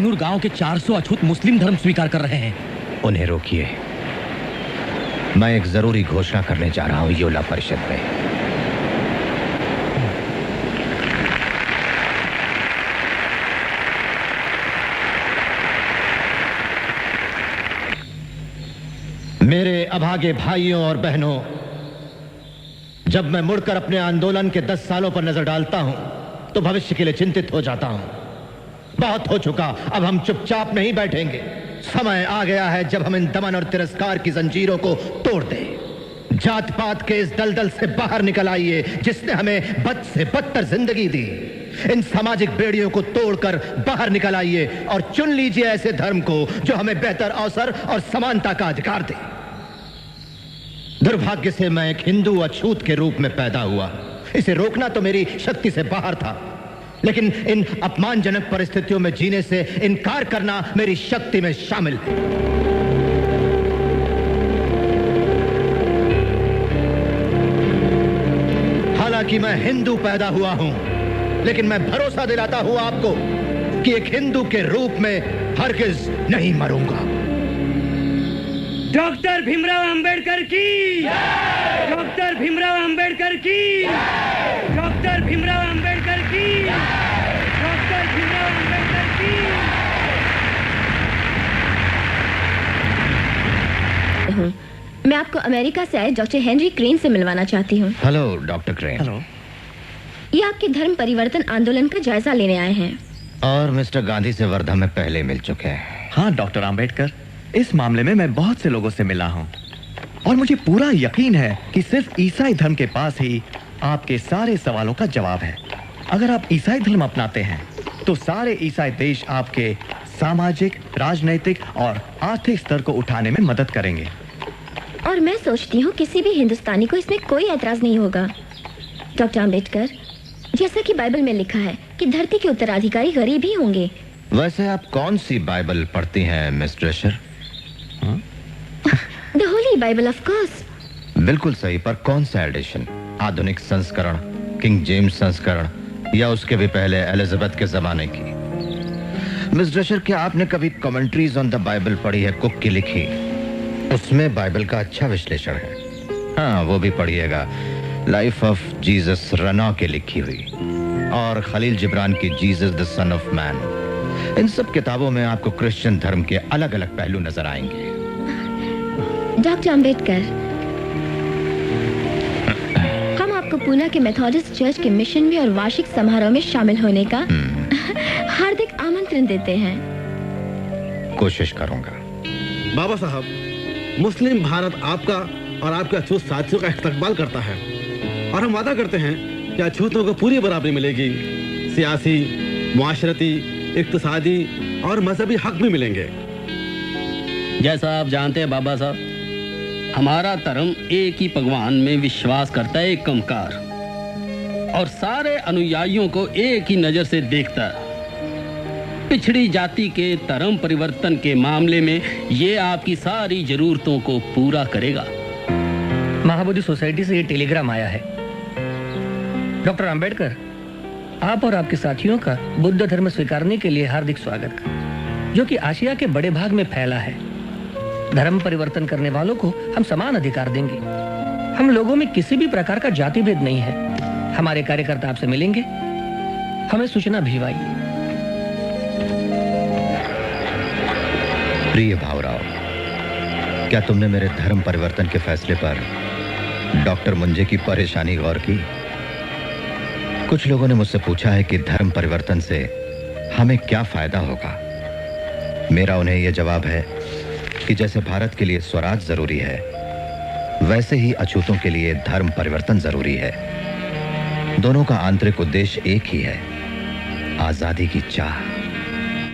कोहिनूर गांव के 400 अछूत मुस्लिम धर्म स्वीकार कर रहे हैं। उन्हें रोकिए। मैं एक जरूरी घोषणा करने जा रहा हूं योला परिषद में। मेरे अभागे भाइयों और बहनों, जब मैं मुड़कर अपने आंदोलन के 10 सालों पर नजर डालता हूं तो भविष्य के लिए चिंतित हो जाता हूं। बहुत हो चुका, अब हम चुपचाप नहीं बैठेंगे। समय आ गया है जब हम इन दमन और तिरस्कार की जंजीरों को तोड़ दें। जात पात के इस दलदल से बाहर निकल आइए जिसने हमें बद से बदतर जिंदगी दी। इन सामाजिक बेड़ियों को तोड़कर बाहर निकल आइए और चुन लीजिए ऐसे धर्म को जो हमें बेहतर अवसर और समानता का अधिकार दे। दुर्भाग्य से मैं एक हिंदू अछूत के रूप में पैदा हुआ। इसे रोकना तो मेरी शक्ति से बाहर था, लेकिन इन अपमानजनक परिस्थितियों में जीने से इनकार करना मेरी शक्ति में शामिल है। हालांकि मैं हिंदू पैदा हुआ हूं, लेकिन मैं भरोसा दिलाता हूं आपको कि एक हिंदू के रूप में हरगिज नहीं मरूंगा। डॉक्टर भीमराव अंबेडकर की, डॉक्टर भीमराव अंबेडकर की, डॉक्टर भीमराव अंबेडकर की, डॉक्टर भीमराव अंबेडकर की। मैं आपको अमेरिका से आए डॉक्टर हेनरी क्रेन से मिलवाना चाहती हूँ। Hello doctor crane. हेलो। ये आपके धर्म परिवर्तन आंदोलन का जायजा लेने आए हैं। और मिस्टर गांधी से वर्धा में पहले मिल चुके हैं। हाँ डॉक्टर अंबेडकर, इस मामले में मैं बहुत से लोगों से मिला हूँ और मुझे पूरा यकीन है कि सिर्फ ईसाई धर्म के पास ही आपके सारे सवालों का जवाब है। अगर आप ईसाई धर्म अपनाते हैं तो सारे ईसाई देश आपके सामाजिक, राजनैतिक और आर्थिक स्तर को उठाने में मदद करेंगे। और मैं सोचती हूँ किसी भी हिंदुस्तानी को इसमें कोई ऐतराज नहीं होगा। डॉक्टर अंबेडकर, जैसा कि बाइबल में लिखा है कि धरती के उत्तराधिकारी गरीब ही होंगे। वैसे आप कौन सी बाइबल पढ़ती हैं Miss Drescher? The holy Bible of course. बिल्कुल सही, पर कौन सा एडिशन? आधुनिक संस्करण, किंग जेम्स संस्करण, या उसके भी पहले एलिजाबेथ के जमाने की? मिस ड्रेशर, क्या आपने कभी कमेंट्रीज ऑन द बाइबल पढ़ी है, कुक की लिखी? उसमें बाइबल का अच्छा विश्लेषण है। हाँ, वो भी पढ़िएगा। लाइफ ऑफ जीसस रनौ के लिखी हुई, और खलील जिब्रान की Jesus the son of man. इन सब किताबों में आपको क्रिश्चियन धर्म के अलग अलग पहलू नजर आएंगे। डॉक्टर अंबेडकर, हम आपको पूना के मेथोडिस्ट चर्च के मिशन में और वार्षिक समारोह में शामिल होने का हार्दिक आमंत्रण देते हैं। कोशिश करूंगा। बाबा साहब, मुस्लिम भारत आपका और आपके अछूत साथियों का इस्तकबाल करता है और हम वादा करते हैं कि अछूतों को पूरी बराबरी मिलेगी। सियासी, मुआशरती, इक्तिसादी और मजहबी हक भी मिलेंगे। जैसा आप जानते हैं बाबा साहब, हमारा धर्म एक ही भगवान में विश्वास करता है, एक कमकार, और सारे अनुयायियों को एक ही नजर से देखता है। पिछड़ी जाति के धर्म परिवर्तन के मामले में ये आपकी सारी जरूरतों को पूरा करेगा। महाबोधि सोसाइटी से ये टेलीग्राम आया है। डॉक्टर अंबेडकर, आप और आपके साथियों का बुद्ध धर्म स्वीकारने के लिए हार्दिक स्वागत, जो कि आशिया के बड़े भाग में फैला है। धर्म परिवर्तन करने वालों को हम समान अधिकार देंगे। हम लोगों में किसी भी प्रकार का जाति भेद नहीं है। हमारे कार्यकर्ता आपसे मिलेंगे, हमें सूचना भिजवाइए। प्रिय भावराव, क्या तुमने मेरे धर्म परिवर्तन के फैसले पर डॉक्टर मुंजे की परेशानी गौर की? कुछ लोगों ने मुझसे पूछा है कि धर्म परिवर्तन से हमें क्या फायदा होगा। मेरा उन्हें यह जवाब है कि जैसे भारत के लिए स्वराज जरूरी है, वैसे ही अछूतों के लिए धर्म परिवर्तन जरूरी है। दोनों का आंतरिक उद्देश्य एक ही है, आजादी की चाह।